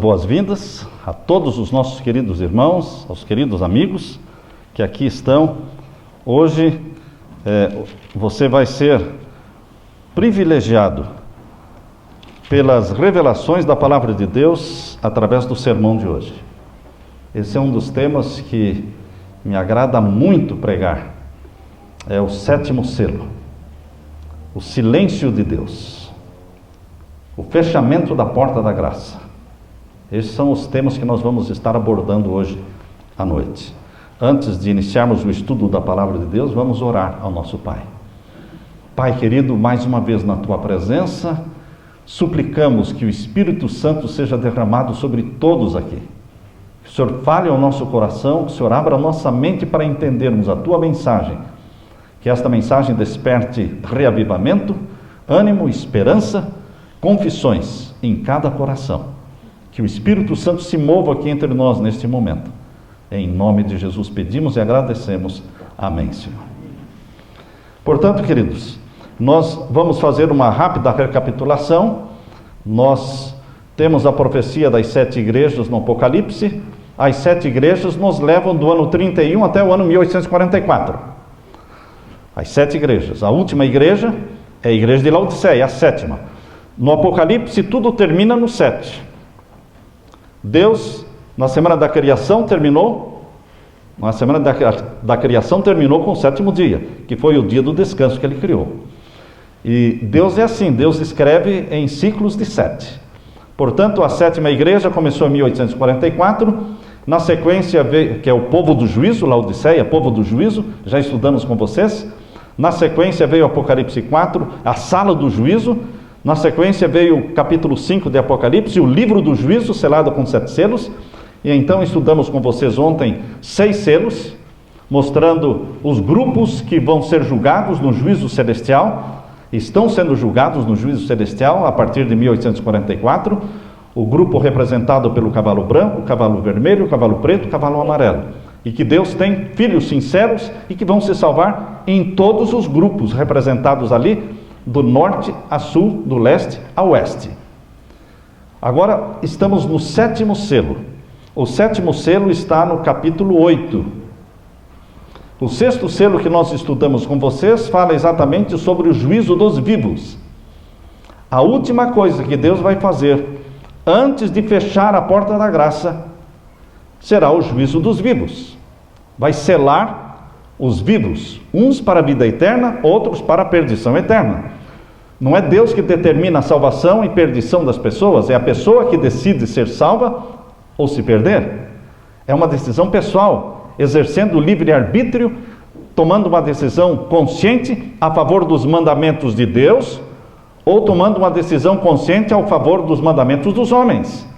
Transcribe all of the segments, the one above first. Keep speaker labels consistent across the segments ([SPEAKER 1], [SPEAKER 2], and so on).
[SPEAKER 1] Boas-vindas a todos os nossos queridos irmãos, aos queridos amigos que aqui estão. Hoje você vai ser privilegiado pelas revelações da Palavra de Deus através do sermão de hoje. Esse é um dos temas que me agrada muito pregar. É o sétimo selo, o silêncio de Deus, o fechamento da porta da graça. Esses são os temas que nós vamos estar abordando hoje à noite. Antes de iniciarmos o estudo da Palavra de Deus, vamos orar ao nosso Pai. Pai querido, mais uma vez na Tua presença, suplicamos que o Espírito Santo seja derramado sobre todos aqui. Que o Senhor fale ao nosso coração, que o Senhor abra a nossa mente para entendermos a Tua mensagem. Que esta mensagem desperte reavivamento, ânimo, esperança, confissões em cada coração. Que o Espírito Santo se mova aqui entre nós neste momento. Em nome de Jesus pedimos e agradecemos. Amém, Senhor. Portanto, queridos, nós vamos fazer uma rápida recapitulação. Nós temos a profecia das 7 igrejas no Apocalipse. As 7 igrejas nos levam do ano 31 até o ano 1844. As 7 igrejas. A última igreja é a igreja de Laodiceia, a 7ª. No Apocalipse tudo termina no 7. Deus, na semana da criação, terminou com o 7º dia, que foi o dia do descanso que Ele criou. E Deus é assim, Deus escreve em ciclos de 7. Portanto, a 7ª igreja começou em 1844, na sequência veio, que é o povo do juízo, Laodiceia, povo do juízo, já estudamos com vocês. Na sequência veio o Apocalipse 4, a sala do juízo. Na sequência veio o capítulo 5 de Apocalipse, o livro do juízo, selado com 7 selos. E então estudamos com vocês ontem 6 selos, mostrando os grupos que vão ser julgados no juízo celestial. Estão sendo julgados no juízo celestial a partir de 1844. O grupo representado pelo cavalo branco, o cavalo vermelho, o cavalo preto, o cavalo amarelo. E que Deus tem filhos sinceros e que vão se salvar em todos os grupos representados ali, do norte a sul, do leste a oeste. Agora estamos no 7º selo. O 7º selo está no capítulo 8. O 6º selo que nós estudamos com vocês fala exatamente sobre o juízo dos vivos. A última coisa que Deus vai fazer antes de fechar a porta da graça será o juízo dos vivos. Vai selar os vivos, uns para a vida eterna, outros para a perdição eterna. Não é Deus que determina a salvação e perdição das pessoas, é a pessoa que decide ser salva ou se perder. É uma decisão pessoal, exercendo o livre-arbítrio, tomando uma decisão consciente a favor dos mandamentos de Deus, ou tomando uma decisão consciente a favor dos mandamentos dos homens.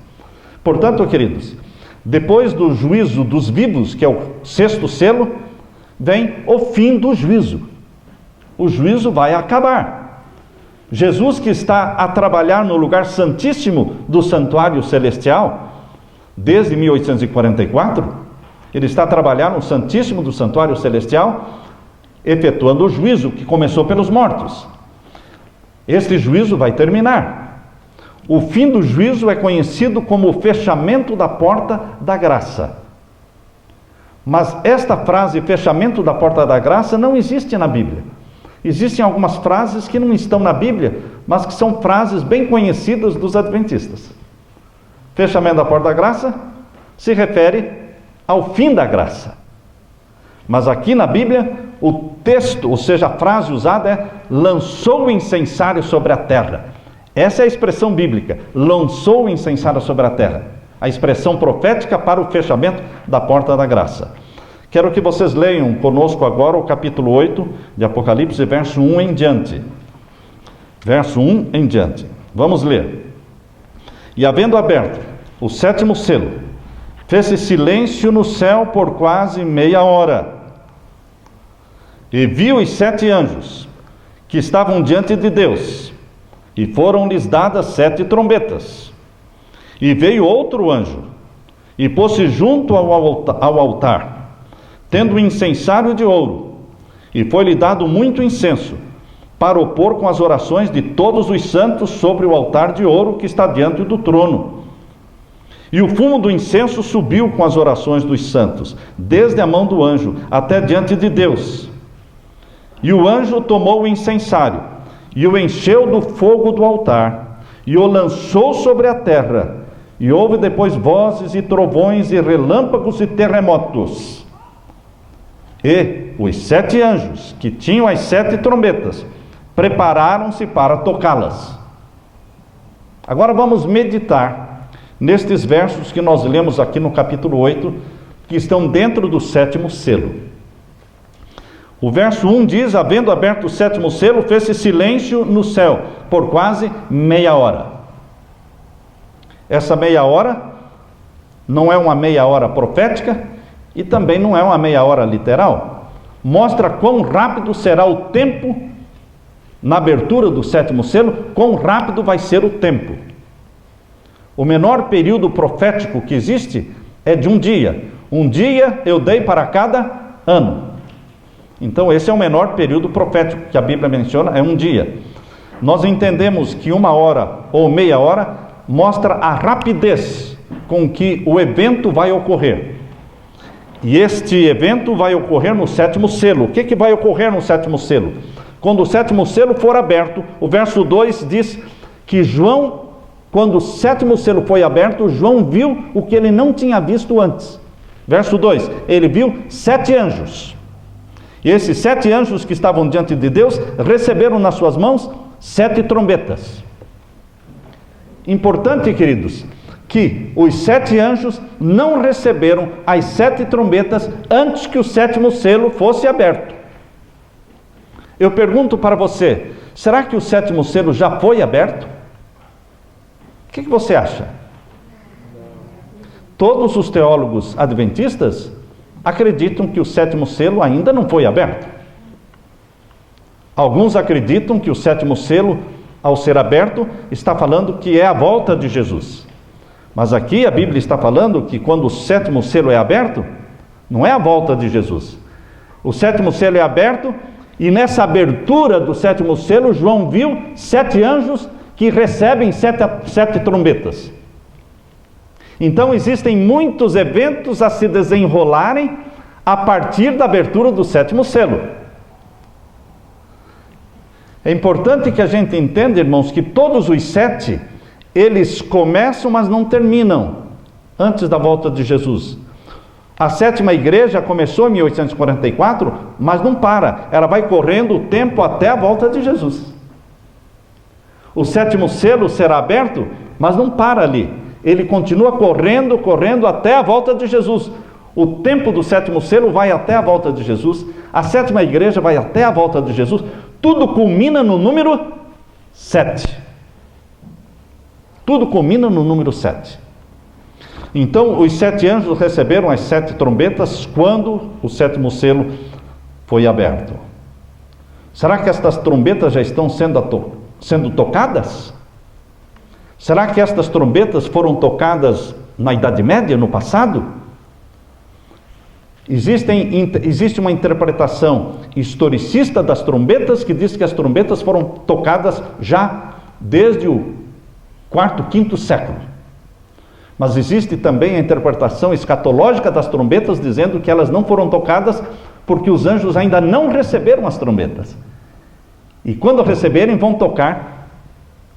[SPEAKER 1] Portanto, queridos, depois do juízo dos vivos, que é o 6º selo, vem o fim do juízo. O juízo vai acabar. Jesus, que está a trabalhar no lugar santíssimo do santuário celestial, desde 1844, ele está a trabalhar no santíssimo do santuário celestial, efetuando o juízo que começou pelos mortos. Este juízo vai terminar. O fim do juízo é conhecido como o fechamento da porta da graça. Mas esta frase, fechamento da porta da graça, não existe na Bíblia. Existem algumas frases que não estão na Bíblia, mas que são frases bem conhecidas dos adventistas. Fechamento da porta da graça se refere ao fim da graça. Mas aqui na Bíblia, o texto, ou seja, a frase usada é lançou o incensário sobre a terra. Essa é a expressão bíblica, lançou o incensário sobre a terra. A expressão profética para o fechamento da porta da graça. Quero que vocês leiam conosco agora o capítulo 8 de Apocalipse, verso 1 em diante. Verso 1 em diante. Vamos ler. E havendo aberto o 7º selo, fez-se silêncio no céu por quase meia hora. E viu os 7 anjos que estavam diante de Deus, e foram-lhes dadas 7 trombetas. E veio outro anjo, e pôs-se junto ao altar, tendo um incensário de ouro, e foi-lhe dado muito incenso, para opor com as orações de todos os santos sobre o altar de ouro que está diante do trono. E o fumo do incenso subiu com as orações dos santos, desde a mão do anjo até diante de Deus. E o anjo tomou o incensário, e o encheu do fogo do altar, e o lançou sobre a terra. E houve depois vozes e trovões e relâmpagos e terremotos. E os 7 anjos, que tinham as 7 trombetas, prepararam-se para tocá-las. Agora vamos meditar nestes versos que nós lemos aqui no capítulo 8, que estão dentro do 7º selo. O verso 1 diz: havendo aberto o 7º selo, fez-se silêncio no céu, por quase meia hora. Essa meia hora não é uma meia hora profética e também não é uma meia hora literal. Mostra quão rápido será o tempo na abertura do 7º selo, quão rápido vai ser o tempo. O menor período profético que existe é de um dia. Um dia eu dei para cada ano. Então esse é o menor período profético que a Bíblia menciona, é um dia. Nós entendemos que 1 hora ou meia hora mostra a rapidez com que o evento vai ocorrer. E este evento vai ocorrer no 7º selo. O que vai ocorrer no 7º selo? Quando o 7º selo for aberto, o verso 2 diz que João, quando o 7º selo foi aberto, João viu o que ele não tinha visto antes. Verso 2, ele viu 7 anjos. E esses 7 anjos que estavam diante de Deus receberam nas suas mãos 7 trombetas. Importante, queridos, que os 7 anjos não receberam as 7 trombetas antes que o 7º selo fosse aberto. Eu pergunto para você, será que o 7º selo já foi aberto? O que você acha? Todos os teólogos adventistas acreditam que o 7º selo ainda não foi aberto. Alguns acreditam que o 7º selo, ao ser aberto, está falando que é a volta de Jesus. Mas aqui a Bíblia está falando que quando o 7º selo é aberto, não é a volta de Jesus. O 7º selo é aberto, e nessa abertura do 7º selo, João viu 7 anjos que recebem 7 trombetas. Então existem muitos eventos a se desenrolarem a partir da abertura do 7º selo. É importante que a gente entenda, irmãos, que todos os 7, eles começam, mas não terminam antes da volta de Jesus. A 7ª igreja começou em 1844, mas não para. Ela vai correndo o tempo até a volta de Jesus. O 7º selo será aberto, mas não para ali. Ele continua correndo até a volta de Jesus. O tempo do 7º selo vai até a volta de Jesus. A 7ª igreja vai até a volta de Jesus. Tudo culmina no número 7. Tudo culmina no número 7. Então, os 7 anjos receberam as 7 trombetas quando o 7º selo foi aberto. Será que estas trombetas já estão sendo tocadas? Será que estas trombetas foram tocadas na Idade Média, no passado? Existe uma interpretação historicista das trombetas que diz que as trombetas foram tocadas já desde o 4º, 5º século. Mas existe também a interpretação escatológica das trombetas, dizendo que elas não foram tocadas porque os anjos ainda não receberam as trombetas. E quando receberem, vão tocar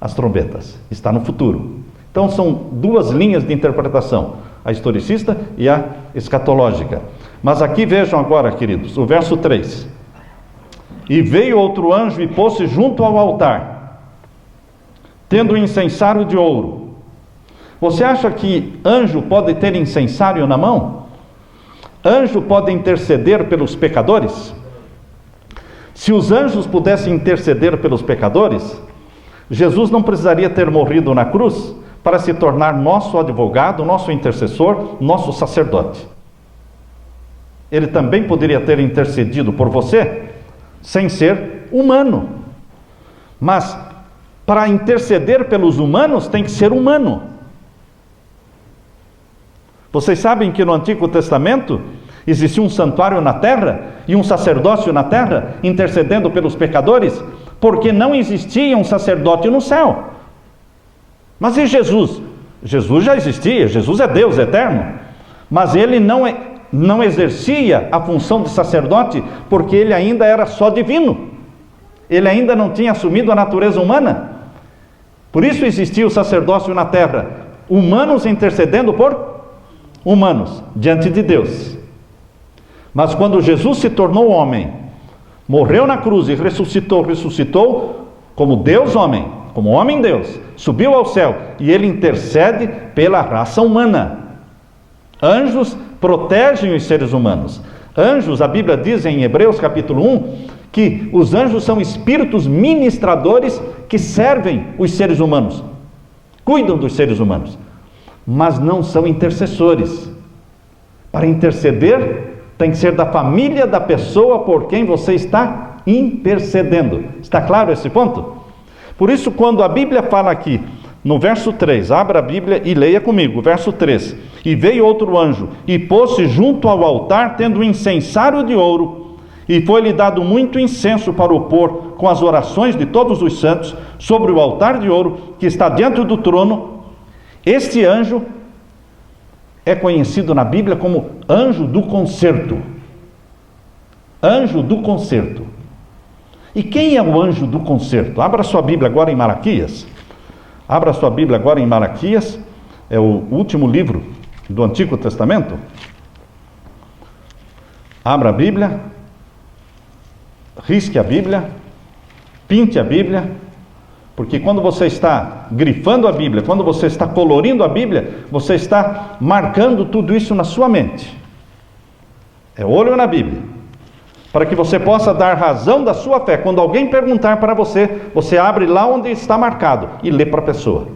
[SPEAKER 1] as trombetas. Está no futuro. Então são duas linhas de interpretação, a historicista e a escatológica. Mas aqui vejam agora, queridos, o verso 3. E veio outro anjo e pôs-se junto ao altar, tendo um incensário de ouro. Você acha que anjo pode ter incensário na mão? Anjo pode interceder pelos pecadores? Se os anjos pudessem interceder pelos pecadores, Jesus não precisaria ter morrido na cruz para se tornar nosso advogado, nosso intercessor, nosso sacerdote. Ele também poderia ter intercedido por você sem ser humano. Mas para interceder pelos humanos tem que ser humano. Vocês sabem que no Antigo Testamento existia um santuário na terra e um sacerdócio na terra intercedendo pelos pecadores, porque não existia um sacerdote no céu. Mas e Jesus? Jesus já existia, Jesus é Deus eterno, mas ele não exercia a função de sacerdote porque ele ainda era só divino. Ele ainda não tinha assumido a natureza humana. Por isso existia o sacerdócio na terra, humanos intercedendo por humanos diante de Deus. Mas quando Jesus se tornou homem, morreu na cruz e ressuscitou como Deus homem, como homem Deus, subiu ao céu e ele intercede pela raça humana. Anjos protegem os seres humanos. Anjos, a Bíblia diz em Hebreus capítulo 1, que os anjos são espíritos ministradores que servem os seres humanos, cuidam dos seres humanos, mas não são intercessores. Para interceder, tem que ser da família da pessoa por quem você está intercedendo. Está claro esse ponto? Por isso, quando a Bíblia fala aqui, no verso 3, abra a Bíblia e leia comigo, verso 3. E veio outro anjo, e pôs-se junto ao altar, tendo um incensário de ouro, e foi-lhe dado muito incenso para o pôr com as orações de todos os santos, sobre o altar de ouro, que está diante do trono. Este anjo é conhecido na Bíblia como anjo do concerto. Anjo do concerto. E quem é o anjo do concerto? Abra sua Bíblia agora em Malaquias. Abra sua Bíblia agora em Malaquias. É o último livro do Antigo Testamento. Abra a Bíblia. Risque a Bíblia. Pinte a Bíblia. Porque quando você está grifando a Bíblia, quando você está colorindo a Bíblia, você está marcando tudo isso na sua mente. É olho na Bíblia. Para que você possa dar razão da sua fé. Quando alguém perguntar para você, você abre lá onde está marcado e lê para a pessoa.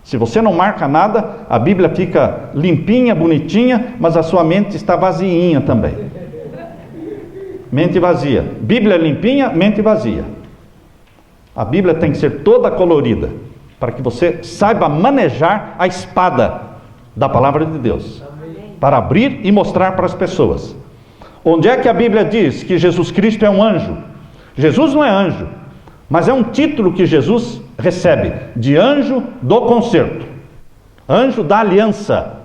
[SPEAKER 1] Se você não marca nada, a Bíblia fica limpinha, bonitinha, mas a sua mente está vaziinha também. Mente vazia. Bíblia limpinha, mente vazia. A Bíblia tem que ser toda colorida, para que você saiba manejar a espada da palavra de Deus, para abrir e mostrar para as pessoas. Onde é que a Bíblia diz que Jesus Cristo é um anjo? Jesus não é anjo, mas é um título que Jesus recebe, de anjo do concerto, anjo da aliança.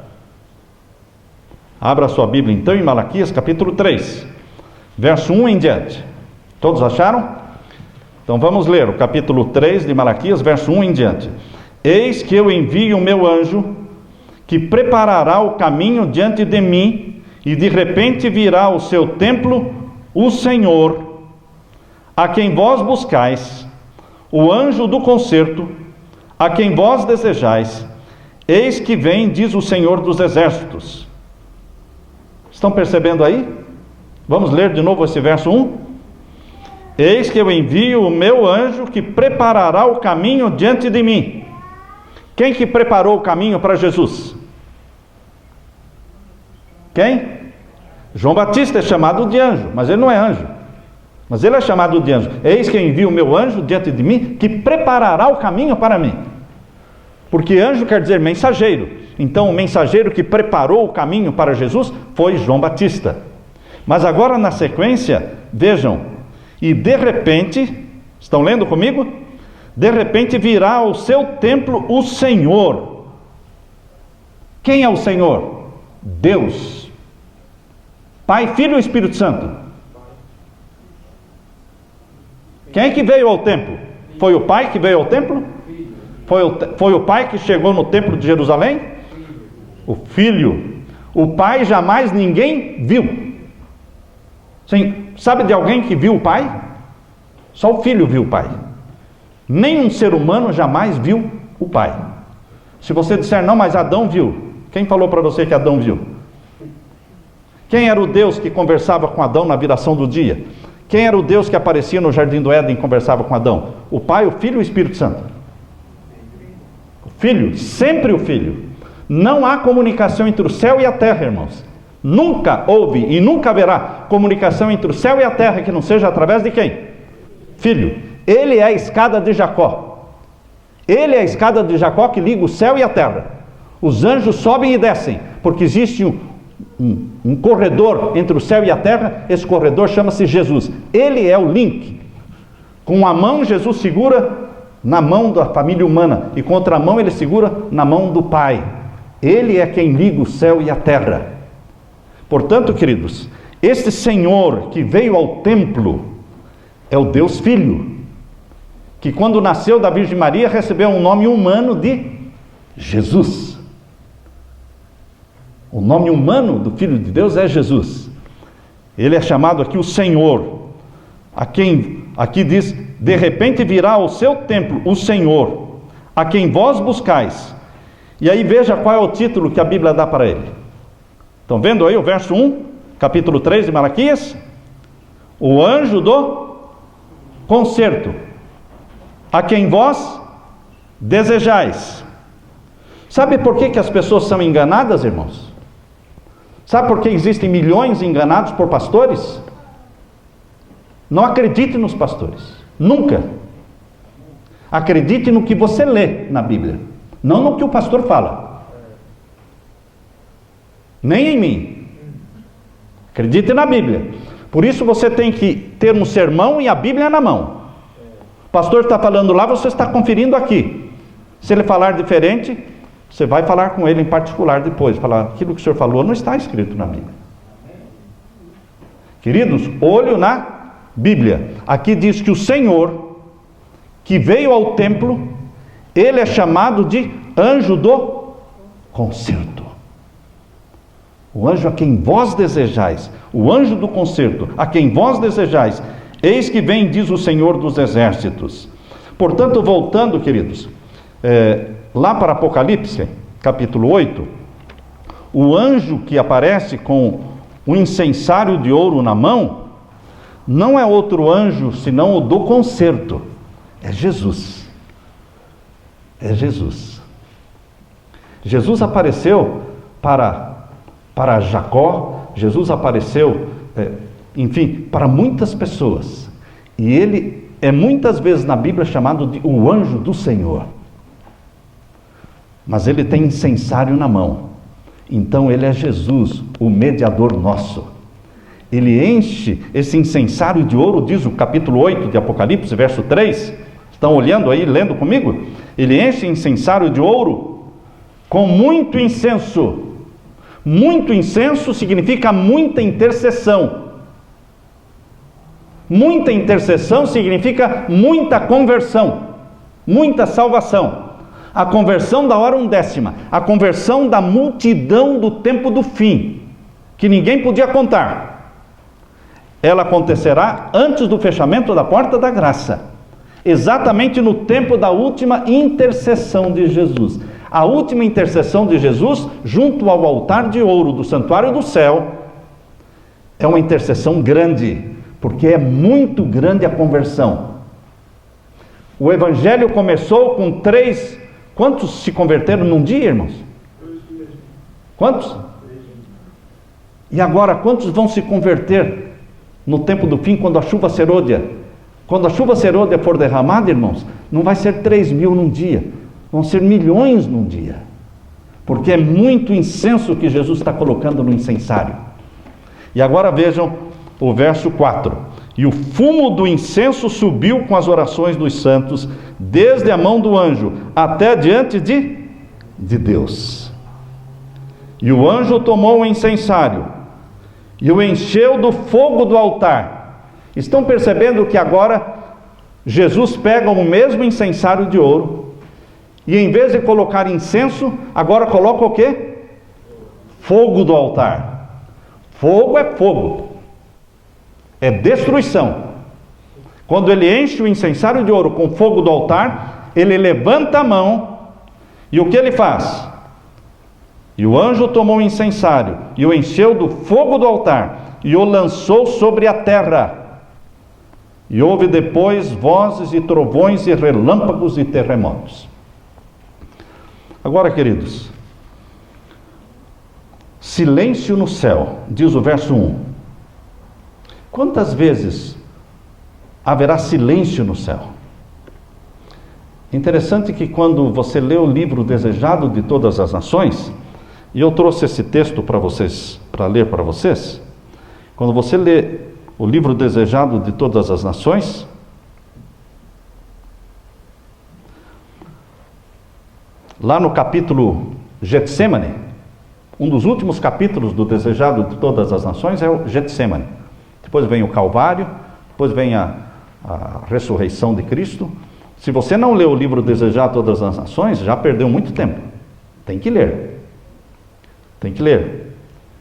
[SPEAKER 1] Abra a sua Bíblia então em Malaquias capítulo 3, verso 1 em diante. Todos acharam? Então vamos ler o capítulo 3 de Malaquias, verso 1 em diante. Eis que eu envio o meu anjo, que preparará o caminho diante de mim, e de repente virá ao seu templo o Senhor, a quem vós buscais, o anjo do concerto, a quem vós desejais. Eis que vem, diz o Senhor dos exércitos. Estão percebendo aí? Vamos ler de novo esse verso 1? Eis que eu envio o meu anjo, que preparará o caminho diante de mim. Quem que preparou o caminho para Jesus? Quem? João Batista é chamado de anjo, mas ele não é anjo. Mas ele é chamado de anjo. Eis que eu envio o meu anjo diante de mim, que preparará o caminho para mim. Porque anjo quer dizer mensageiro. Então o mensageiro que preparou o caminho para Jesus foi João Batista. Mas agora na sequência, vejam. E de repente, estão lendo comigo? De repente virá ao seu templo o Senhor. Quem é o Senhor? Deus. Pai, Filho e Espírito Santo. Quem é que veio ao templo? Foi o Pai que veio ao templo? Foi o Pai que chegou no templo de Jerusalém? O Filho. O Pai jamais ninguém viu. Sim. Sabe de alguém que viu o Pai? Só o Filho viu o Pai. Nenhum ser humano jamais viu o Pai. Se você disser, não, mas Adão viu. Quem falou para você que Adão viu? Quem era o Deus que conversava com Adão na viração do dia? Quem era o Deus que aparecia no Jardim do Éden e conversava com Adão? O Pai, o Filho e o Espírito Santo. O Filho, sempre o Filho. Não há comunicação entre o céu e a terra, irmãos. Nunca houve e nunca haverá comunicação entre o céu e a terra que não seja através de quem? Filho. Ele é a escada de Jacó. Ele é a escada de Jacó que liga o céu e a terra. Os anjos sobem e descem, porque existe um corredor entre o céu e a terra. Esse corredor chama-se Jesus. Ele é o link. Com a mão Jesus segura na mão da família humana, e com outra mão ele segura na mão do Pai. Ele é quem liga o céu e a terra. Portanto, queridos, este Senhor que veio ao templo é o Deus Filho, que quando nasceu da Virgem Maria recebeu um nome humano de Jesus. O nome humano do Filho de Deus é Jesus. Ele é chamado aqui o Senhor, a quem aqui diz: de repente virá ao seu templo o Senhor, a quem vós buscais. E aí veja qual é o título que a Bíblia dá para ele. Estão vendo aí o verso 1, capítulo 3 de Malaquias? O anjo do concerto, a quem vós desejais. Sabe por que as pessoas são enganadas, irmãos? Sabe por que existem milhões enganados por pastores? Não acredite nos pastores, nunca. Acredite no que você lê na Bíblia, não no que o pastor fala. Nem em mim. Acredite na Bíblia. Por isso você tem que ter um sermão e a Bíblia na mão. O pastor está falando lá, você está conferindo aqui. Se ele falar diferente, você vai falar com ele em particular depois. Falar: aquilo que o senhor falou não está escrito na Bíblia. Queridos, olho na Bíblia. Aqui diz que o Senhor, que veio ao templo, ele é chamado de anjo do concerto. O anjo a quem vós desejais, o anjo do concerto, a quem vós desejais, eis que vem, diz o Senhor dos exércitos. Portanto, voltando, queridos, lá para Apocalipse, capítulo 8, o anjo que aparece com um incensário de ouro na mão, não é outro anjo, senão o do concerto. É Jesus. É Jesus. Jesus apareceu para Jacó, Jesus apareceu, enfim, para muitas pessoas. E ele é muitas vezes na Bíblia chamado de o anjo do Senhor. Mas ele tem incensário na mão. Então ele é Jesus, o mediador nosso. Ele enche esse incensário de ouro, diz o capítulo 8 de Apocalipse, verso 3. Estão olhando aí, lendo comigo? Ele enche incensário de ouro com muito incenso. Muito incenso significa muita intercessão. Muita intercessão significa muita conversão, muita salvação. A conversão da hora undécima, a conversão da multidão do tempo do fim, que ninguém podia contar. Ela acontecerá antes do fechamento da porta da graça, exatamente no tempo da última intercessão de Jesus. A última intercessão de Jesus, junto ao altar de ouro do santuário do céu, é uma intercessão grande, porque é muito grande a conversão. O evangelho começou com 3... Quantos se converteram num dia, irmãos? Quantos? E agora, quantos vão se converter no tempo do fim, quando a chuva serôdia? Quando a chuva serôdia for derramada, irmãos, não vai ser 3.000 num dia, vão ser milhões num dia, porque é muito incenso que Jesus está colocando no incensário. E agora vejam o verso 4: e o fumo do incenso subiu com as orações dos santos, desde a mão do anjo até diante de Deus. E o anjo tomou o incensário e o encheu do fogo do altar. Estão percebendo que agora Jesus pega o mesmo incensário de ouro e, em vez de colocar incenso, agora coloca o quê? Fogo do altar. Fogo é fogo, é destruição. Quando ele enche o incensário de ouro com fogo do altar, ele levanta a mão, e o que ele faz? E o anjo tomou o incensário e o encheu do fogo do altar e o lançou sobre a terra. E houve depois vozes e trovões e relâmpagos e terremotos. Agora, queridos, silêncio no céu, diz o verso 1. Quantas vezes haverá silêncio no céu? Interessante que quando você lê o livro Desejado de Todas as Nações, e eu trouxe esse texto para vocês, para ler para vocês, quando você lê o livro Desejado de Todas as Nações, lá no capítulo Getsemane, um dos últimos capítulos do Desejado de Todas as Nações é o Getsemane. Depois vem o Calvário, depois vem a ressurreição de Cristo. Se você não leu o livro Desejado de Todas as Nações, já perdeu muito tempo. Tem que ler. Tem que ler.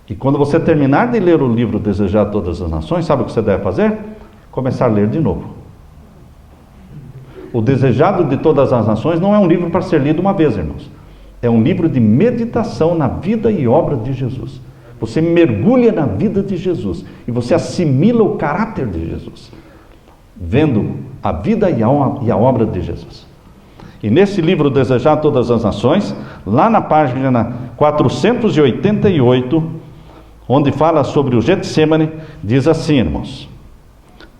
[SPEAKER 1] E quando você terminar de ler o livro Desejado de Todas as Nações, sabe o que você deve fazer? Começar a ler de novo. O Desejado de Todas as Nações não é um livro para ser lido uma vez, irmãos. É um livro de meditação na vida e obra de Jesus. Você mergulha na vida de Jesus e você assimila o caráter de Jesus, vendo a vida e a obra de Jesus. E nesse livro Desejar Todas as Nações, lá na página 488, onde fala sobre o Getsemane, diz assim, irmãos: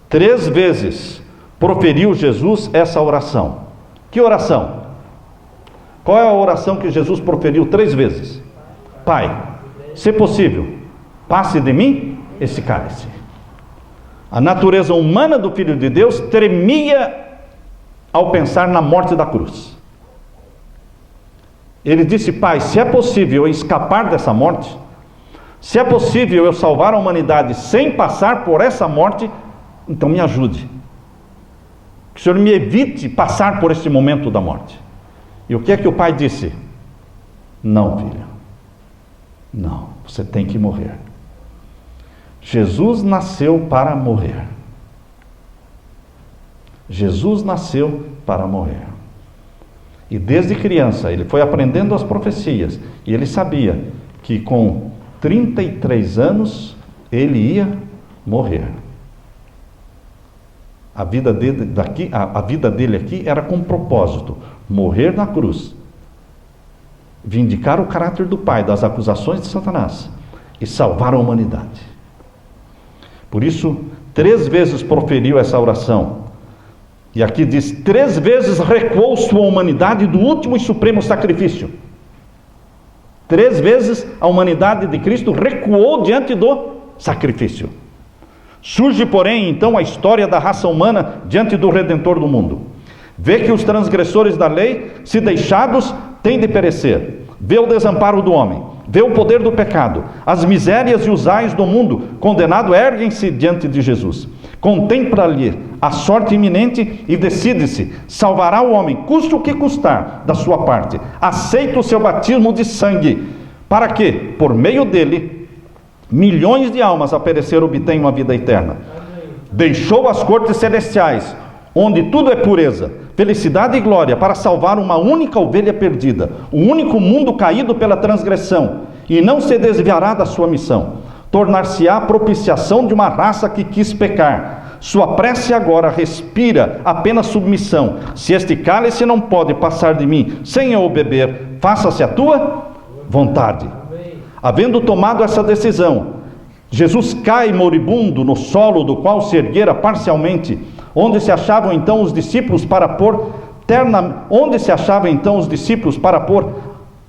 [SPEAKER 1] 3 vezes proferiu Jesus essa oração. Que oração? Qual é a oração que Jesus proferiu 3 vezes? Pai, se possível, passe de mim esse cálice. A natureza humana do Filho de Deus tremia ao pensar na morte da cruz. Ele disse: Pai, se é possível eu escapar dessa morte, se é possível eu salvar a humanidade sem passar por essa morte, então me ajude. Que o Senhor me evite passar por esse momento da morte. E o que é que o pai disse? Não, filho. Não, você tem que morrer. Jesus nasceu para morrer. Jesus nasceu para morrer. E desde criança ele foi aprendendo as profecias. E ele sabia que com 33 anos ele ia morrer. A vida dele aqui era com propósito: morrer na cruz, vindicar o caráter do Pai das acusações de Satanás e salvar a humanidade. Por isso, 3 vezes proferiu essa oração. E aqui diz: 3 vezes recuou sua humanidade do último e supremo sacrifício. 3 vezes a humanidade de Cristo recuou diante do sacrifício. Surge, porém, então a história da raça humana diante do Redentor do mundo. Vê que os transgressores da lei, se deixados, têm de perecer. Vê o desamparo do homem, vê o poder do pecado, as misérias e os ais do mundo condenado erguem-se diante de Jesus. Contempla-lhe a sorte iminente e decide-se: salvará o homem, custe o que custar, da sua parte. Aceita o seu batismo de sangue, para que, por meio dele, milhões de almas a perecer obtenham a vida eterna. Deixou as cortes celestiais, onde tudo é pureza, felicidade e glória, para salvar uma única ovelha perdida, o único mundo caído pela transgressão, e não se desviará da sua missão. Tornar-se-á propiciação de uma raça que quis pecar. Sua prece agora respira apenas submissão. Se este cálice não pode passar de mim sem eu o beber, faça-se a tua vontade. Havendo tomado essa decisão, Jesus cai moribundo no solo do qual se erguera parcialmente, onde se achavam então os discípulos para pôr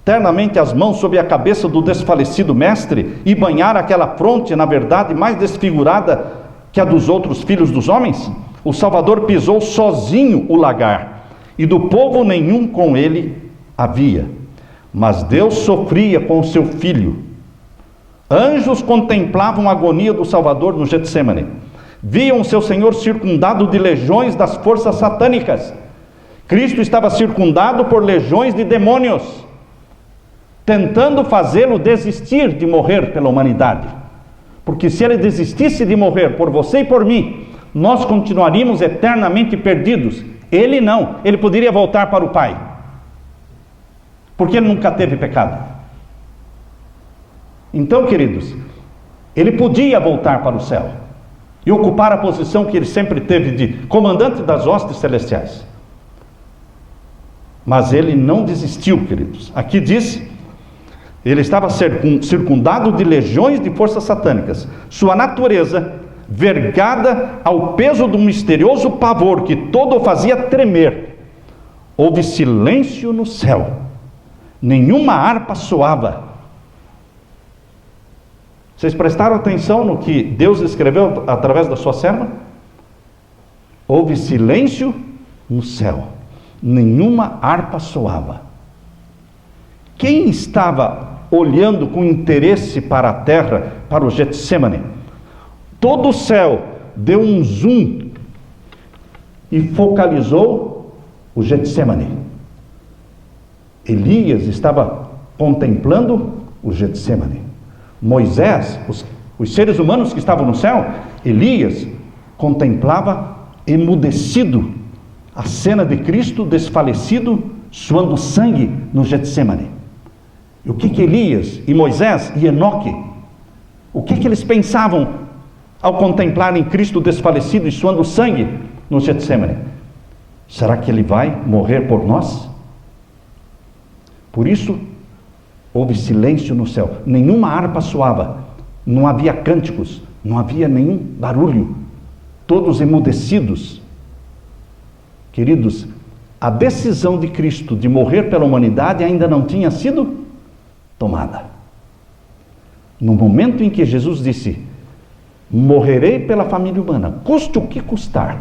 [SPEAKER 1] ternamente as mãos sobre a cabeça do desfalecido mestre e banhar aquela fronte, na verdade, mais desfigurada que a dos outros filhos dos homens. O Salvador pisou sozinho o lagar, e do povo nenhum com ele havia. Mas Deus sofria com o seu Filho. Anjos contemplavam a agonia do Salvador no Getsemane. Viam o seu Senhor circundado de legiões das forças satânicas. Cristo estava circundado por legiões de demônios, tentando fazê-lo desistir de morrer pela humanidade. Porque se ele desistisse de morrer por você e por mim, nós continuaríamos eternamente perdidos. Ele não, ele poderia voltar para o Pai, porque ele nunca teve pecado. Então, queridos, ele podia voltar para o céu e ocupar a posição que ele sempre teve de comandante das hostes celestiais. Mas ele não desistiu, queridos. Aqui diz: ele estava circundado de legiões de forças satânicas. Sua natureza, vergada ao peso do misterioso pavor que todo o fazia tremer. Houve silêncio no céu. Nenhuma harpa soava. Vocês prestaram atenção no que Deus escreveu através da sua serva? Houve silêncio no céu. Nenhuma harpa soava. quem estava olhando com interesse para a terra, para o Getsemane? Todo o céu deu um zoom e focalizou o Getsemane. Elias estava contemplando o Getsemane. Moisés, os seres humanos que estavam no céu, Elias contemplava emudecido a cena de Cristo desfalecido, suando sangue no Getsemane. E o que Elias e Moisés e Enoque, o que eles pensavam ao contemplarem Cristo desfalecido e suando sangue no Getsemane? Será que ele vai morrer por nós? Por isso, houve silêncio no céu, nenhuma harpa soava, não havia cânticos, não havia nenhum barulho, todos emudecidos. Queridos, a decisão de Cristo de morrer pela humanidade ainda não tinha sido tomada. No momento em que Jesus disse: morrerei pela família humana, custe o que custar,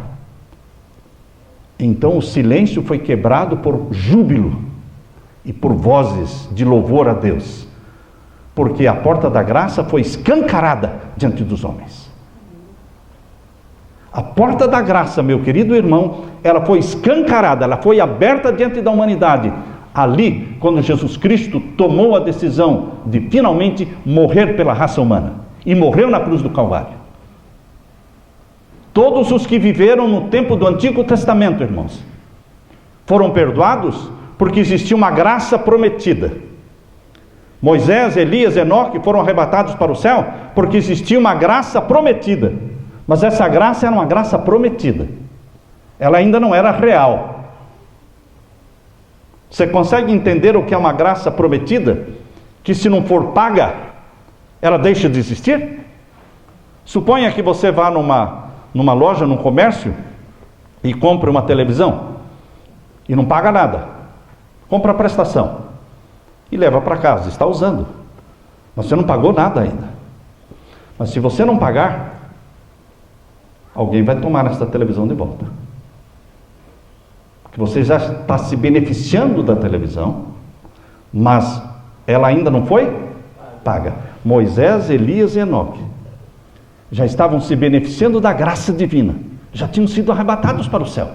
[SPEAKER 1] então o silêncio foi quebrado por júbilo e por vozes de louvor a Deus, porque a porta da graça foi escancarada diante dos homens. A porta da graça, meu querido irmão, ela foi escancarada, ela foi aberta diante da humanidade, ali, quando Jesus Cristo tomou a decisão de finalmente morrer pela raça humana, e morreu na cruz do Calvário. Todos os que viveram no tempo do Antigo Testamento, irmãos, foram perdoados porque existia uma graça prometida. Moisés, Elias, Enoque foram arrebatados para o céu porque existia uma graça prometida. Mas essa graça era uma graça prometida. Ela ainda não era real. Você consegue entender o que é uma graça prometida? Que se não for paga, ela deixa de existir? Suponha que você vá numa loja, num comércio, e compre uma televisão, e não paga nada. Compra a prestação, e leva para casa, está usando. Mas você não pagou nada ainda. Mas se você não pagar, alguém vai tomar essa televisão de volta. Porque você já está se beneficiando da televisão, mas ela ainda não foi paga. Moisés, Elias e Enoque já estavam se beneficiando da graça divina, já tinham sido arrebatados para o céu,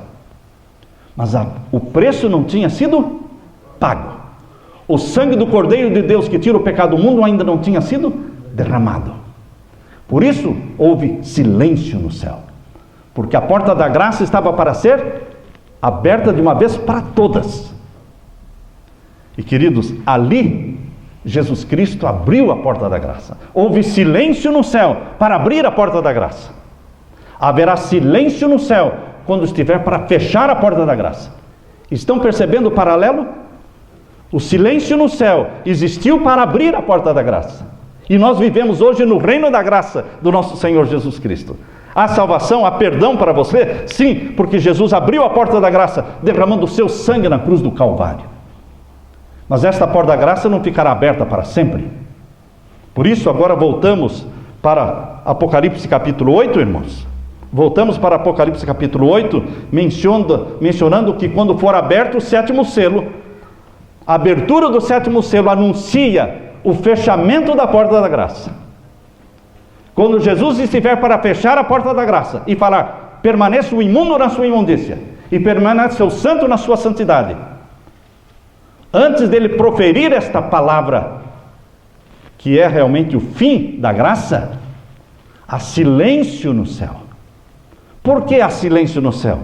[SPEAKER 1] mas o preço não tinha sido pago. O sangue do Cordeiro de Deus que tira o pecado do mundo ainda não tinha sido derramado. Por isso houve silêncio no céu, porque a porta da graça estava para ser aberta de uma vez para todas. E queridos, ali Jesus Cristo abriu a porta da graça. Houve silêncio no céu para abrir a porta da graça. Haverá silêncio no céu quando estiver para fechar a porta da graça. Estão percebendo o paralelo? O silêncio no céu existiu para abrir a porta da graça. E nós vivemos hoje no reino da graça do nosso Senhor Jesus Cristo. Há salvação, há perdão para você? Sim, porque Jesus abriu a porta da graça, derramando o seu sangue na cruz do Calvário. Mas esta porta da graça não ficará aberta para sempre. Por isso, agora voltamos para Apocalipse capítulo 8, irmãos. Voltamos para Apocalipse capítulo 8, mencionando que quando for aberto o sétimo selo, a abertura do sétimo selo anuncia o fechamento da porta da graça. Quando Jesus estiver para fechar a porta da graça e falar: permaneça o imundo na sua imundícia e permaneça o santo na sua santidade, antes dele proferir esta palavra, que é realmente o fim da graça, há silêncio no céu. Por que há silêncio no céu?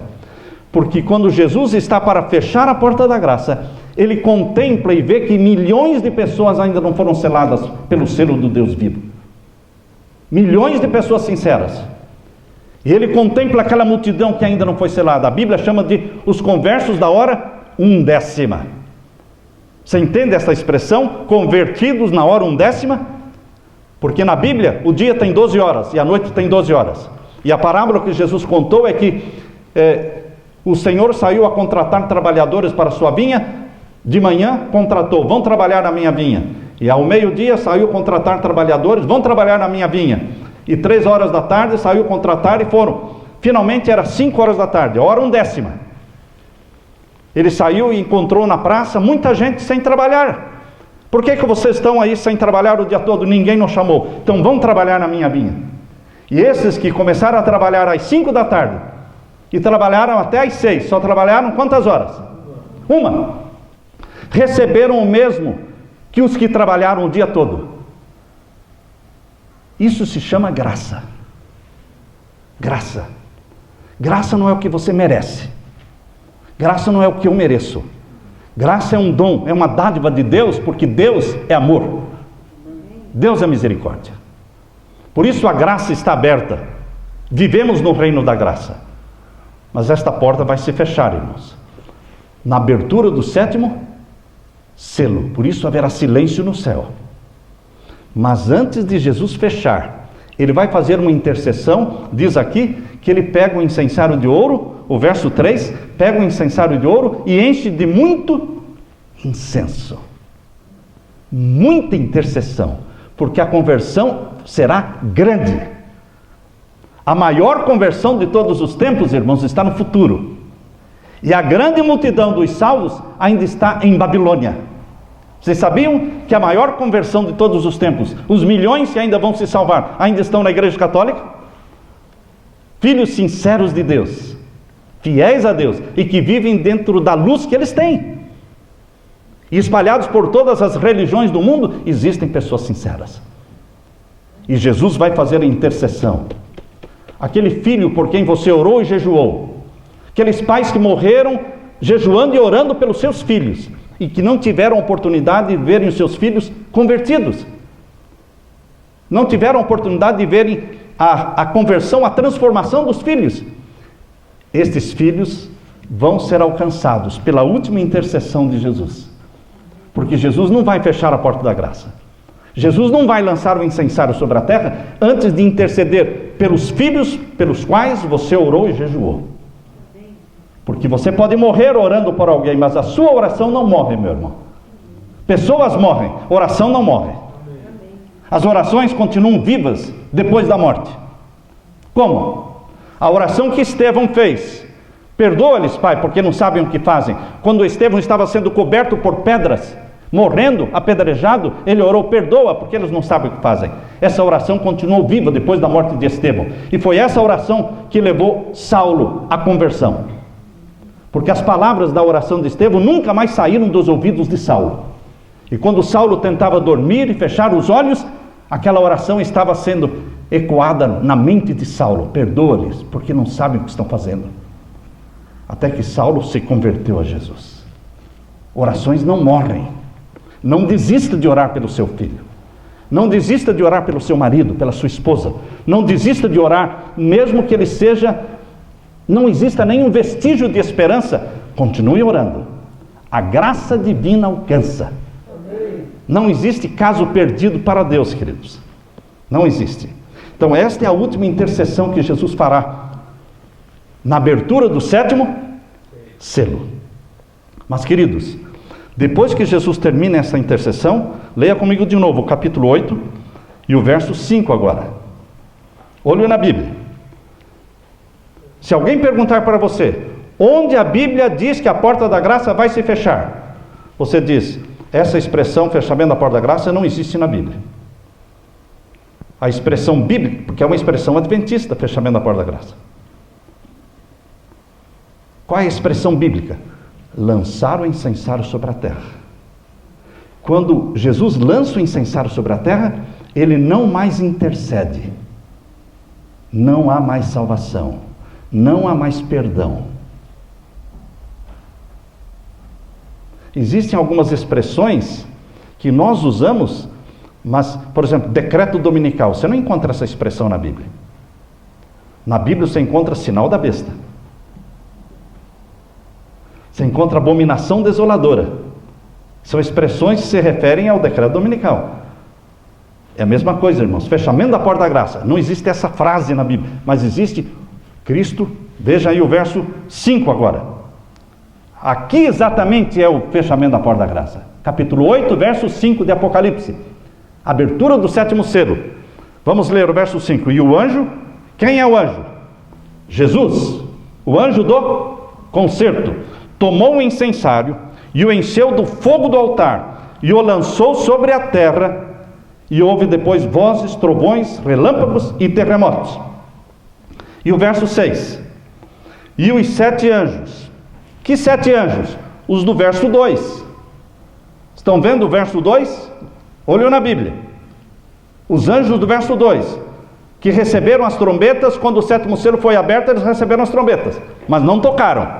[SPEAKER 1] Porque quando Jesus está para fechar a porta da graça, ele contempla e vê que milhões de pessoas ainda não foram seladas pelo selo do Deus vivo. Milhões de pessoas sinceras. E ele contempla aquela multidão que ainda não foi selada. A Bíblia chama de os conversos da hora 1/10. Você entende essa expressão? Convertidos na hora 1/10? Porque na Bíblia o dia tem 12 horas e a noite tem 12 horas. E a parábola que Jesus contou é que o Senhor saiu a contratar trabalhadores para a sua vinha. De manhã contratou: vão trabalhar na minha vinha. E ao meio-dia saiu contratar trabalhadores: vão trabalhar na minha vinha. E 3 horas da tarde saiu contratar e foram. Finalmente era 5 horas da tarde, hora 1/10. Ele saiu e encontrou na praça muita gente sem trabalhar. Por que vocês estão aí sem trabalhar o dia todo? Ninguém nos chamou. Então vão trabalhar na minha vinha. E esses que começaram a trabalhar às 5 da tarde e trabalharam até às 6, só trabalharam quantas horas? Uma. Receberam o mesmo que os que trabalharam o dia todo. Isso se chama graça. Graça. Graça não é o que você merece. Graça não é o que eu mereço. Graça é um dom, é uma dádiva de Deus, porque Deus é amor. Deus é misericórdia. Por isso a graça está aberta. Vivemos no reino da graça. Mas esta porta vai se fechar, irmãos. Na abertura do 7º selo. Por isso haverá silêncio no céu. Mas antes de Jesus fechar, ele vai fazer uma intercessão. Diz aqui que ele pega o incensário de ouro, o verso 3, pega o incensário de ouro e enche de muito incenso. Muita intercessão, porque a conversão será grande. A maior conversão de todos os tempos, irmãos, está no futuro. E a grande multidão dos salvos ainda está em Babilônia. Vocês sabiam que a maior conversão de todos os tempos, os milhões que ainda vão se salvar, ainda estão na Igreja Católica? Filhos sinceros de Deus, fiéis a Deus, e que vivem dentro da luz que eles têm. E espalhados por todas as religiões do mundo, existem pessoas sinceras. E Jesus vai fazer a intercessão. Aquele filho por quem você orou e jejuou, aqueles pais que morreram jejuando e orando pelos seus filhos, e que não tiveram oportunidade de verem os seus filhos convertidos, não tiveram oportunidade de verem a conversão, a transformação dos filhos. Estes filhos vão ser alcançados pela última intercessão de Jesus, porque Jesus não vai fechar a porta da graça. Jesus não vai lançar o incensário sobre a terra antes de interceder pelos filhos pelos quais você orou e jejuou. Porque você pode morrer orando por alguém, mas a sua oração não morre, meu irmão. Pessoas morrem, oração não morre. As orações continuam vivas depois da morte. Como? A oração que Estevão fez. Perdoa-lhes, Pai, porque não sabem o que fazem. Quando Estevão estava sendo coberto por pedras, morrendo, apedrejado, ele orou: perdoa, porque eles não sabem o que fazem. Essa oração continuou viva depois da morte de Estevão. E foi essa oração que levou Saulo à conversão. Porque as palavras da oração de Estevão nunca mais saíram dos ouvidos de Saulo. E quando Saulo tentava dormir e fechar os olhos, aquela oração estava sendo ecoada na mente de Saulo: perdoa-lhes, porque não sabem o que estão fazendo. Até que Saulo se converteu a Jesus. Orações não morrem. Não desista de orar pelo seu filho. Não desista de orar pelo seu marido, pela sua esposa. Não desista de orar, mesmo que ele seja... não exista nenhum vestígio de esperança. Continue orando. A graça divina alcança. Não existe caso perdido para Deus, queridos. Não existe. Então esta é a última intercessão que Jesus fará na abertura do 7º selo. Mas, queridos, depois que Jesus termina essa intercessão, leia comigo de novo o capítulo 8 e o verso 5 agora. Olhe na Bíblia. Se alguém perguntar para você, onde a Bíblia diz que a porta da graça vai se fechar? Você diz: essa expressão, fechamento da porta da graça, não existe na Bíblia. A expressão bíblica, porque é uma expressão adventista, fechamento da porta da graça. Qual é a expressão bíblica? Lançar o incensário sobre a terra. Quando Jesus lança o incensário sobre a terra, ele não mais intercede. Não há mais salvação. Não há mais perdão. Existem algumas expressões que nós usamos, mas, por exemplo, decreto dominical. Você não encontra essa expressão na Bíblia. Na Bíblia você encontra sinal da besta. Você encontra abominação desoladora. São expressões que se referem ao decreto dominical. É a mesma coisa, irmãos. Fechamento da porta da graça. Não existe essa frase na Bíblia, mas existe Cristo. Veja aí o verso 5 agora. Aqui exatamente é o fechamento da porta da graça. Capítulo 8, verso 5 de Apocalipse. Abertura do 7º selo. Vamos ler o verso 5. E o anjo, quem é o anjo? Jesus, o anjo do concerto, tomou o incensário e o encheu do fogo do altar e o lançou sobre a terra, e houve depois vozes, trovões, relâmpagos e terremotos. E o verso 6. E os 7 anjos. Que 7 anjos? Os do verso 2. Estão vendo o verso 2? Olham na Bíblia. Os anjos do verso 2, que receberam as trombetas, quando o 7º selo foi aberto, eles receberam as trombetas, mas não tocaram.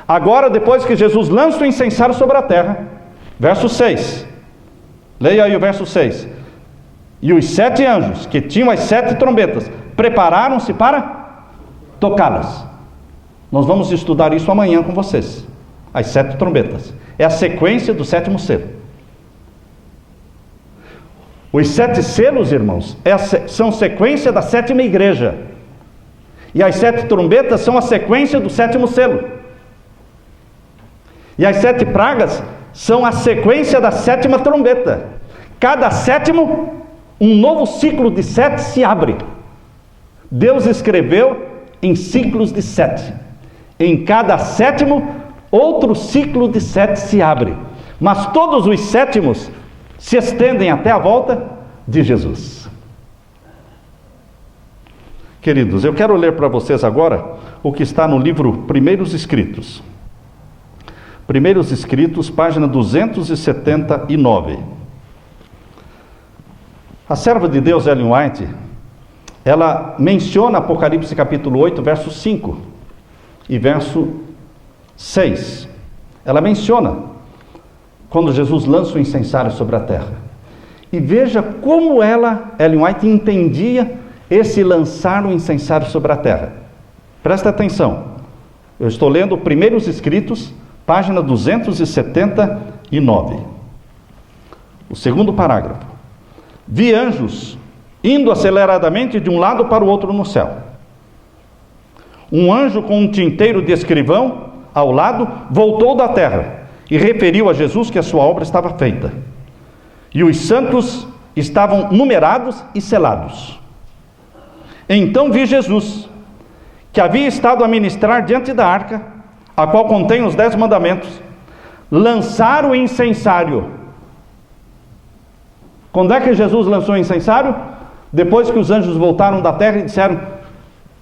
[SPEAKER 1] Agora, depois que Jesus lança o incensário sobre a terra, verso 6. Leia aí o verso 6. E os 7 anjos, que tinham as 7 trombetas, prepararam-se para tocá-las. Nós vamos estudar isso amanhã com vocês. As 7 trombetas. É a sequência do 7º selo. Os 7 selos, irmãos, são sequência da 7ª igreja. E as 7 trombetas são a sequência do 7º selo. E as 7 pragas são a sequência da 7ª trombeta. Cada 7º, um novo ciclo de 7 se abre. Deus escreveu em ciclos de 7. Em cada 7º, outro ciclo de 7 se abre. Mas todos os 7º se estendem até a volta de Jesus. Queridos, eu quero ler para vocês agora o que está no livro Primeiros Escritos. Primeiros Escritos, página 279. A serva de Deus, Ellen White, ela menciona Apocalipse capítulo 8, verso 5 e verso 6. Ela menciona quando Jesus lança o incensário sobre a terra. E veja como Ellen White, entendia esse lançar o incensário sobre a terra. Presta atenção. Eu estou lendo Primeiros Escritos, página 279. O segundo parágrafo. Vi anjos indo aceleradamente de um lado para o outro no céu. Um anjo com um tinteiro de escrivão ao lado voltou da terra e referiu a Jesus que a sua obra estava feita. E os santos estavam numerados e selados. Então vi Jesus, que havia estado a ministrar diante da arca, a qual contém os 10 mandamentos, lançar o incensário. Quando é que Jesus lançou o incensário? Depois que os anjos voltaram da terra e disseram: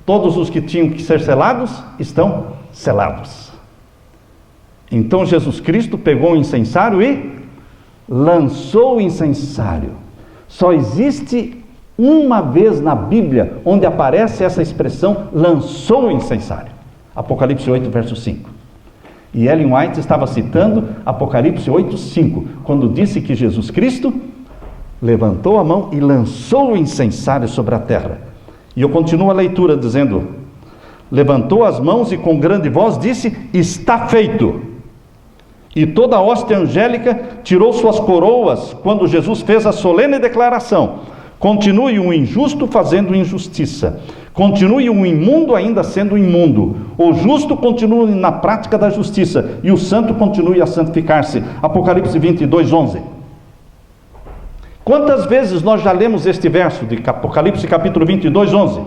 [SPEAKER 1] todos os que tinham que ser selados estão selados. Então Jesus Cristo pegou o incensário e lançou o incensário. Só existe uma vez na Bíblia onde aparece essa expressão, lançou o incensário. Apocalipse 8, verso 5. E Ellen White estava citando Apocalipse 8, 5, quando disse que Jesus Cristo levantou a mão e lançou o incensário sobre a terra. E eu continuo a leitura dizendo: levantou as mãos e com grande voz disse: está feito. E toda a hoste angélica tirou suas coroas quando Jesus fez a solene declaração: continue o injusto fazendo injustiça, continue o imundo ainda sendo imundo, o justo continue na prática da justiça e o santo continue a santificar-se. Apocalipse 22, 11. Quantas vezes nós já lemos este verso de Apocalipse capítulo 22, 11?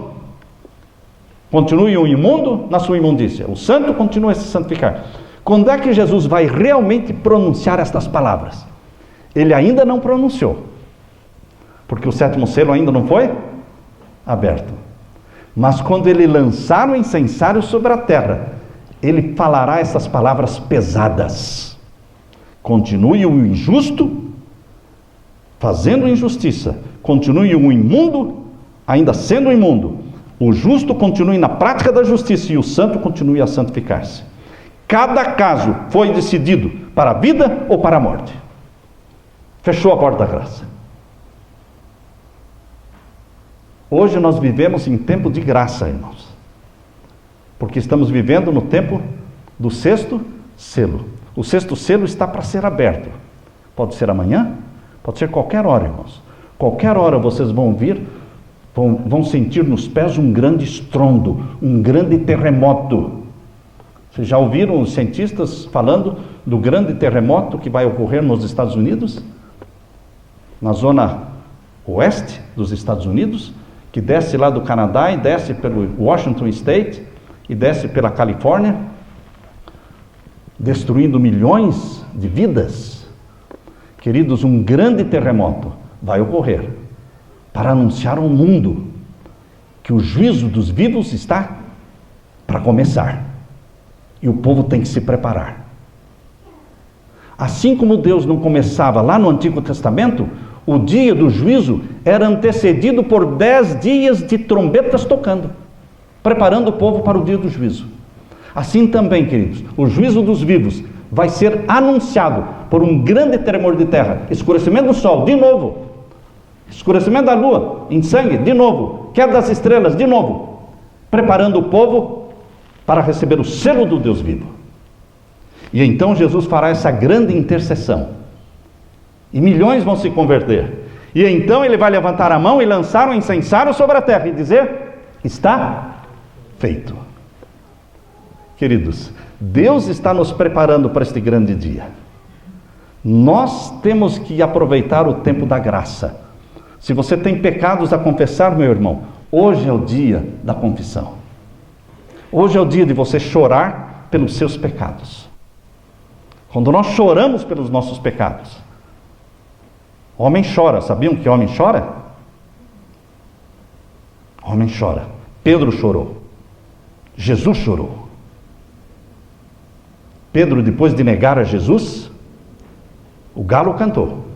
[SPEAKER 1] Continue o imundo na sua imundícia, o santo continue a se santificar. Quando é que Jesus vai realmente pronunciar estas palavras? Ele ainda não pronunciou, porque o 7º selo ainda não foi aberto. Mas quando ele lançar o incensário sobre a terra, ele falará essas palavras pesadas: continue o injusto fazendo injustiça, continue o imundo ainda sendo imundo, o justo continue na prática da justiça e o santo continue a santificar-se. Cada caso foi decidido para a vida ou para a morte. Fechou a porta da graça. Hoje nós vivemos em tempo de graça, irmãos, porque estamos vivendo no tempo do 6º selo. O 6º selo está para ser aberto. Pode ser amanhã, pode ser qualquer hora, irmãos. Qualquer hora vocês vão vir, vão sentir nos pés um grande estrondo, um grande terremoto. Vocês já ouviram os cientistas falando do grande terremoto que vai ocorrer nos Estados Unidos? Na zona oeste dos Estados Unidos, que desce lá do Canadá e desce pelo Washington State e desce pela Califórnia, destruindo milhões de vidas. Queridos, um grande terremoto vai ocorrer para anunciar ao mundo que o juízo dos vivos está para começar. E o povo tem que se preparar. Assim como Deus não começava lá no Antigo Testamento, o dia do juízo era antecedido por 10 dias de trombetas tocando, preparando o povo para o dia do juízo. Assim também, queridos, o juízo dos vivos vai ser anunciado por um grande tremor de terra, escurecimento do sol, de novo, escurecimento da lua em sangue, de novo, queda das estrelas, de novo, preparando o povo para receber o selo do Deus vivo. E então Jesus fará essa grande intercessão, e milhões vão se converter, e então ele vai levantar a mão e lançar um incensário sobre a terra e dizer: está feito. Queridos, Deus está nos preparando para este grande dia. Nós temos que aproveitar o tempo da graça. Se você tem pecados a confessar, meu irmão, hoje é o dia da confissão. Hoje é o dia de você chorar pelos seus pecados. Quando nós choramos pelos nossos pecados, homem chora. Sabiam que homem chora? Homem chora. Pedro chorou. Jesus chorou. Pedro, depois de negar a Jesus, o galo cantou.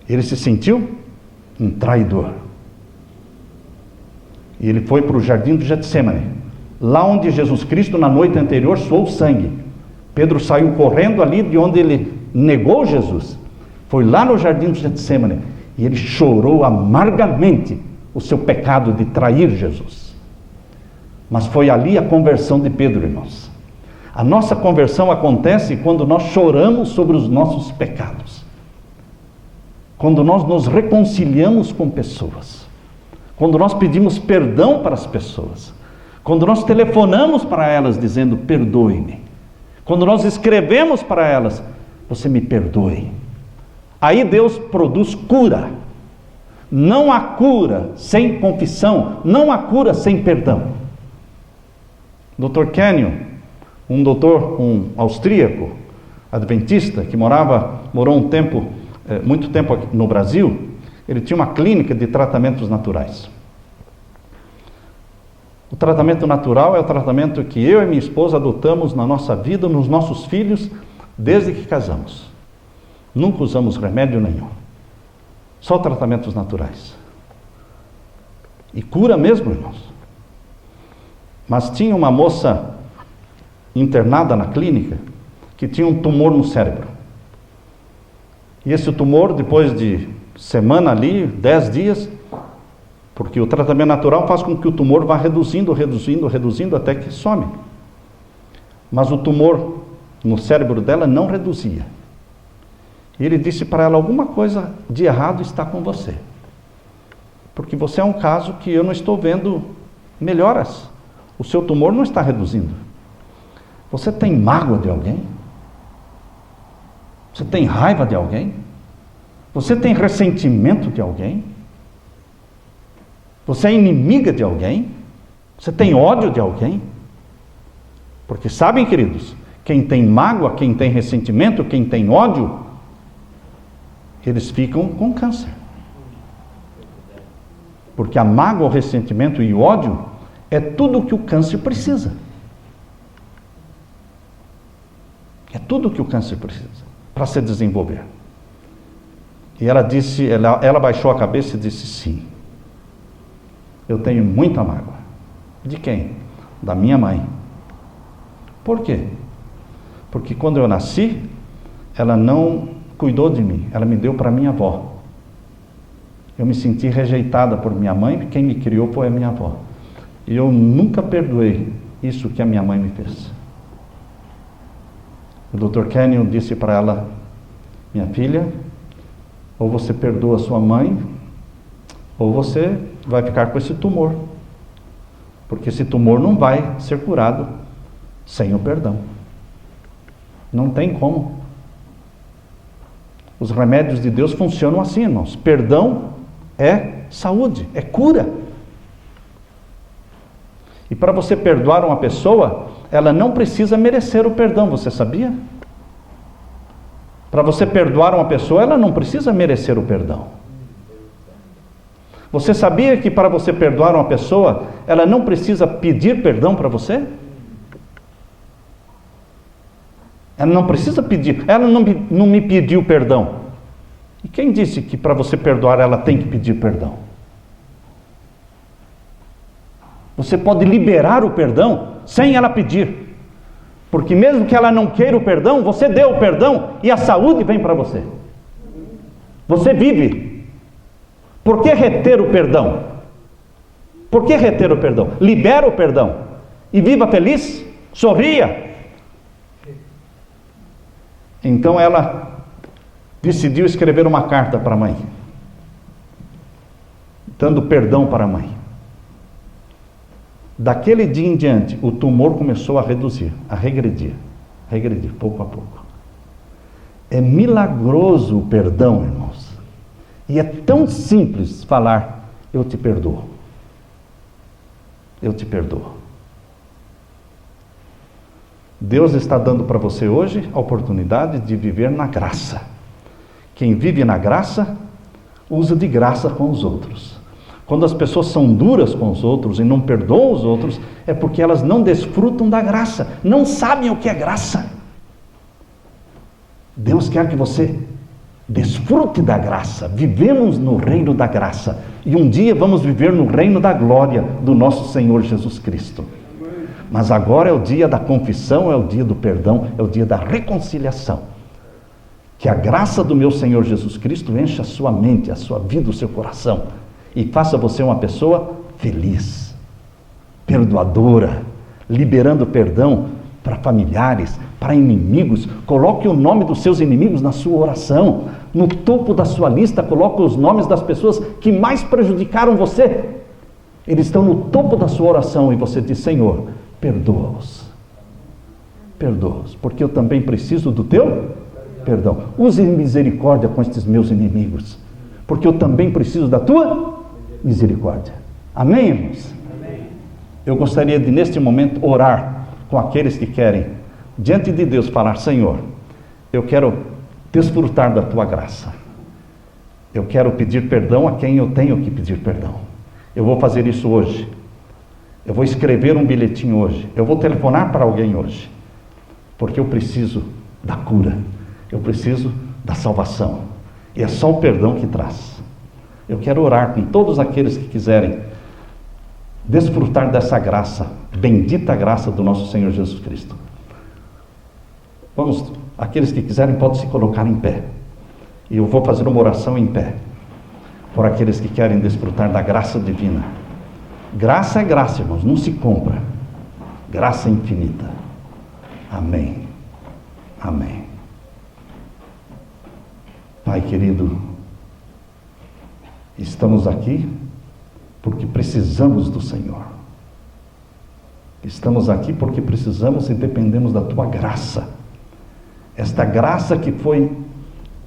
[SPEAKER 1] Ele se sentiu um traidor. E ele foi para o jardim do Getsemane, lá onde Jesus Cristo, na noite anterior, suou sangue. Pedro saiu correndo ali de onde ele negou Jesus. Foi lá no jardim do Getsemane e ele chorou amargamente o seu pecado de trair Jesus. Mas foi ali a conversão de Pedro, irmãos. A nossa conversão acontece quando nós choramos sobre os nossos pecados. Quando nós nos reconciliamos com pessoas. Quando nós pedimos perdão para as pessoas. Quando nós telefonamos para elas dizendo: perdoe-me. Quando nós escrevemos para elas: você me perdoe. Aí Deus produz cura. Não há cura sem confissão. Não há cura sem perdão. Dr. Kenyon, um austríaco, adventista, que morou muito tempo aqui no Brasil, ele tinha uma clínica de tratamentos naturais. O tratamento natural é o tratamento que eu e minha esposa adotamos na nossa vida, nos nossos filhos, desde que casamos. Nunca usamos remédio nenhum. Só tratamentos naturais. E cura mesmo, irmãos. Mas tinha uma moça internada na clínica que tinha um tumor no cérebro. E esse tumor, depois de semana ali, 10 dias, porque o tratamento natural faz com que o tumor vá reduzindo até que some. Mas o tumor no cérebro dela não reduzia. E ele disse para ela: alguma coisa de errado está com você. Porque você é um caso que eu não estou vendo melhoras. O seu tumor não está reduzindo. Você tem mágoa de alguém? Você tem raiva de alguém? Você tem ressentimento de alguém? Você é inimiga de alguém? Você tem ódio de alguém? Porque sabem, queridos, quem tem mágoa, quem tem ressentimento, quem tem ódio, eles ficam com câncer. Porque a mágoa, o ressentimento e o ódio é tudo o que o câncer precisa. É tudo o que o câncer precisa para se desenvolver. E ela disse, ela baixou a cabeça e disse: sim, eu tenho muita mágoa. De quem? Da minha mãe. Por quê? Porque quando eu nasci, ela não cuidou de mim, ela me deu para minha avó. Eu me senti rejeitada por minha mãe, quem me criou foi a minha avó. E eu nunca perdoei isso que a minha mãe me fez. O Dr. Kenyon disse para ela: minha filha, ou você perdoa sua mãe, ou você vai ficar com esse tumor. Porque esse tumor não vai ser curado sem o perdão. Não tem como. Os remédios de Deus funcionam assim, irmãos. Perdão é saúde, é cura. E para você perdoar uma pessoa, ela não precisa merecer o perdão, você sabia? Para você perdoar uma pessoa, ela não precisa merecer o perdão. Você sabia que para você perdoar uma pessoa, ela não precisa pedir perdão para você? Ela não precisa pedir. Ela não me pediu perdão. E quem disse que para você perdoar ela tem que pedir perdão? Você pode liberar o perdão sem ela pedir. Porque mesmo que ela não queira o perdão, você deu o perdão e a saúde vem para você. Você vive. Por que reter o perdão? Por que reter o perdão? Libera o perdão e viva feliz, sorria. Então ela decidiu escrever uma carta para a mãe, dando perdão para a mãe. Daquele dia em diante, o tumor começou a reduzir, a regredir, pouco a pouco. É milagroso o perdão, irmãos. E é tão simples falar, eu te perdoo. Eu te perdoo. Deus está dando para você hoje a oportunidade de viver na graça. Quem vive na graça, usa de graça com os outros. Quando as pessoas são duras com os outros e não perdoam os outros, é porque elas não desfrutam da graça, não sabem o que é graça. Deus quer que você desfrute da graça. Vivemos no reino da graça e um dia vamos viver no reino da glória do nosso Senhor Jesus Cristo. Mas agora é o dia da confissão, é o dia do perdão, é o dia da reconciliação. Que a graça do meu Senhor Jesus Cristo encha a sua mente, a sua vida, o seu coração e faça você uma pessoa feliz, perdoadora, liberando perdão para familiares, para inimigos. Coloque o nome dos seus inimigos na sua oração. No topo da sua lista, coloque os nomes das pessoas que mais prejudicaram você. Eles estão no topo da sua oração e você diz, Senhor, perdoa-os. Perdoa-os, porque eu também preciso do teu perdão. Use misericórdia com estes meus inimigos, porque eu também preciso da tua misericórdia. Amém, irmãos? Amém. Eu gostaria de, neste momento, orar com aqueles que querem, diante de Deus, falar, Senhor, eu quero desfrutar da tua graça. Eu quero pedir perdão a quem eu tenho que pedir perdão. Eu vou fazer isso hoje. Eu vou escrever um bilhetinho hoje. Eu vou telefonar para alguém hoje. Porque eu preciso da cura. Eu preciso da salvação. E é só o perdão que traz. Eu quero orar com todos aqueles que quiserem desfrutar dessa graça, bendita graça do nosso Senhor Jesus Cristo. Vamos, aqueles que quiserem podem se colocar em pé. E eu vou fazer uma oração em pé, por aqueles que querem desfrutar da graça divina. Graça é graça, irmãos, não se compra. Graça infinita. Amém. Amém. Pai querido, estamos aqui porque precisamos do Senhor. Estamos aqui porque precisamos e dependemos da tua graça. Esta graça que foi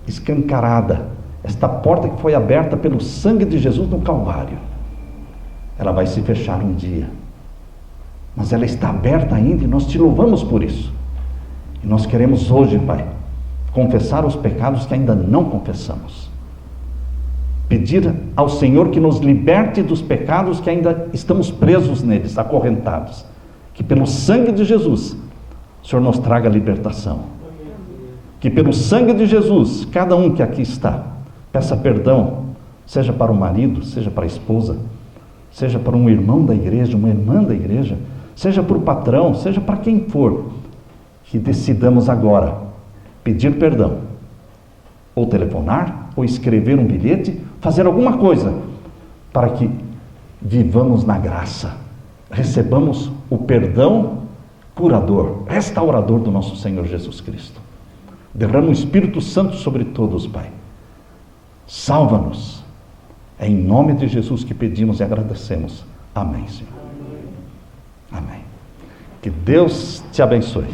[SPEAKER 1] escancarada, esta porta que foi aberta pelo sangue de Jesus no Calvário, ela vai se fechar um dia, mas ela está aberta ainda e nós te louvamos por isso. E nós queremos hoje, Pai, confessar os pecados que ainda não confessamos, pedir ao Senhor que nos liberte dos pecados que ainda estamos presos neles, acorrentados, que pelo sangue de Jesus o Senhor nos traga libertação. Que pelo sangue de Jesus, cada um que aqui está, peça perdão, seja para o marido, seja para a esposa, seja para um irmão da igreja, uma irmã da igreja, seja para o patrão, seja para quem for, que decidamos agora pedir perdão, ou telefonar, ou escrever um bilhete, fazer alguma coisa, para que vivamos na graça, recebamos o perdão curador, restaurador do nosso Senhor Jesus Cristo. Derrama o Espírito Santo sobre todos, Pai. Salva-nos. É em nome de Jesus que pedimos e agradecemos. Amém, Senhor. Amém. Que Deus te abençoe.